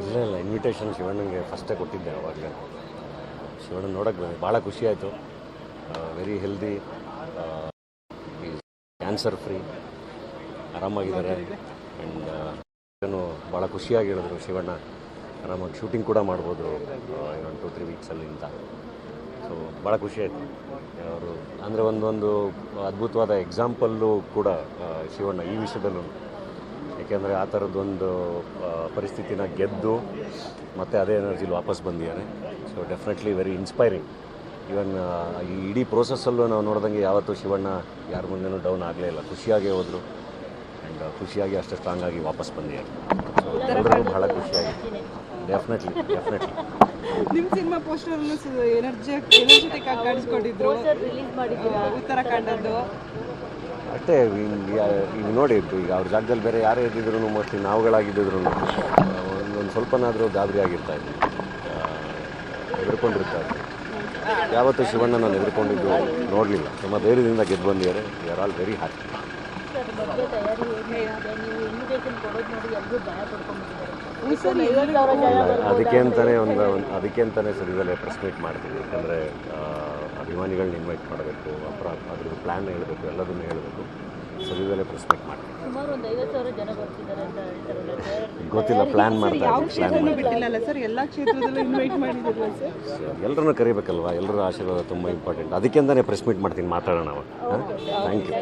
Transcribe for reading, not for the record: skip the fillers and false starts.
ಇಲ್ಲ ಇನ್ವಿಟೇಷನ್ ಶಿವಣ್ಣಂಗೆ ಫಸ್ಟೇ ಕೊಟ್ಟಿದ್ದೆ ಅವಾಗಲೇ. ಶಿವಣ್ಣ ನೋಡೋಕ್ಕೆ ಬಂದೆ, ಭಾಳ ಖುಷಿ ಆಯಿತು. ವೆರಿ ಹೆಲ್ದಿ, ಕ್ಯಾನ್ಸರ್ ಫ್ರೀ, ಆರಾಮಾಗಿದ್ದಾರೆ. ಆ್ಯಂಡ್ ಏನು ಭಾಳ ಖುಷಿಯಾಗಿ ಹೇಳಿದ್ರು ಶಿವಣ್ಣ ಆರಾಮಾಗಿ ಶೂಟಿಂಗ್ ಕೂಡ ಮಾಡ್ಬೋದು ಇನ್ನೊಂದು 2-3 ವೀಕ್ಸಲ್ಲಿ ಅಂತ. ಸೊ ಭಾಳ ಖುಷಿ ಆಯಿತು. ಅವರು ಅಂದರೆ ಒಂದೊಂದು ಅದ್ಭುತವಾದ ಎಕ್ಸಾಂಪಲ್ಲು ಕೂಡ ಶಿವಣ್ಣ ಈ ವಿಷಯದಲ್ಲೂ. ಏಕೆಂದರೆ ಆ ಥರದ್ದೊಂದು ಪರಿಸ್ಥಿತಿನ ಗೆದ್ದು ಮತ್ತು ಅದೇ ಎನರ್ಜಿಲಿ ವಾಪಸ್ ಬಂದಿದ್ದಾರೆ. So definitely very inspiring. Even ಈ ಇಡೀ ಪ್ರೋಸೆಸ್ಸಲ್ಲೂ ನಾವು ನೋಡಿದಂಗೆ ಯಾವತ್ತೂ ಶಿವಣ್ಣ ಯಾರ ಮುಂದೆನೂ ಡೌನ್ ಆಗಲೇ ಇಲ್ಲ. ಖುಷಿಯಾಗೇ ಹೋದರು ಆ್ಯಂಡ್ ಖುಷಿಯಾಗಿ ಅಷ್ಟು ಸ್ಟ್ರಾಂಗ್ ಆಗಿ ವಾಪಸ್ ಬಂದಿದ್ದಾರೆ. ಸೊ ಎಲ್ಲರಿಗೂ ಭಾಳ ಖುಷಿಯಾಗಿದೆ. ಡೆಫಿನೆಟ್ಲಿ ನಿಮ್ಮ ಸಿನಿಮಾ ಪೋಸ್ಟರ್ನು ಎನರ್ಜೆಟಿಕ್ ಆಗಿ ಕಾಣಿಸ್ಕೊಂಡಿದ್ರು, ಉತ್ತರಾಖಂಡದ್ದು. ಅಷ್ಟೇ ಈಗ ನೋಡಿ, ಈಗ ಅವ್ರ ಜಾಗದಲ್ಲಿ ಬೇರೆ ಯಾರೇ ಇದ್ದಿದ್ರು ಮೋಸ್ಟ್ಲಿ ನಾವುಗಳಾಗಿದ್ದಿದ್ರು ಒಂದೊಂದು ಸ್ವಲ್ಪನಾದರೂ ಗಾಬರಿ ಆಗಿರ್ತಾ ಇದ್ವಿ, ಹೆದರ್ಕೊಂಡಿರ್ತಾ ಇದ್ವಿ. ಯಾವತ್ತೂ ಶಿವಣ್ಣ ನಾನು ಹೆದರ್ಕೊಂಡಿದ್ದು ನೋಡಲಿಲ್ಲ. ತುಂಬ ಧೈರ್ಯದಿಂದ ಗೆದ್ದು ಬಂದಿದ್ದಾರೆ. We are all very happy. ಅದಕ್ಕೆ ಅಂತಲೇ ಸದ್ಯದಲ್ಲೇ ಪ್ರೆಸ್ ಮೀಟ್ ಮಾಡ್ತೀವಿ. ಯಾಕಂದರೆ ಅಭಿಮಾನಿಗಳನ್ನ ಇನ್ವೈಟ್ ಮಾಡಬೇಕು, ಅದ್ರದ್ದು ಪ್ಲ್ಯಾನ್ ಹೇಳಬೇಕು, ಎಲ್ಲದನ್ನು ಹೇಳಬೇಕು. ಸದ್ಯದಲ್ಲೇ ಪ್ರೆಸ್ ಮೀಟ್ ಮಾಡ್ತೀವಿ. ಗೊತ್ತಿಲ್ಲ, ಪ್ಲ್ಯಾನ್ ಮಾಡ್ತಾರೆ. ಎಲ್ಲರನ್ನು ಕರಿಬೇಕಲ್ವ, ಎಲ್ಲರ ಆಶೀರ್ವಾದ ತುಂಬ ಇಂಪಾರ್ಟೆಂಟ್. ಅದಕ್ಕೆ ಅಂತಲೇ ಪ್ರೆಸ್ ಮೀಟ್ ಮಾಡ್ತೀನಿ, ಮಾತಾಡೋಣ. Thank you.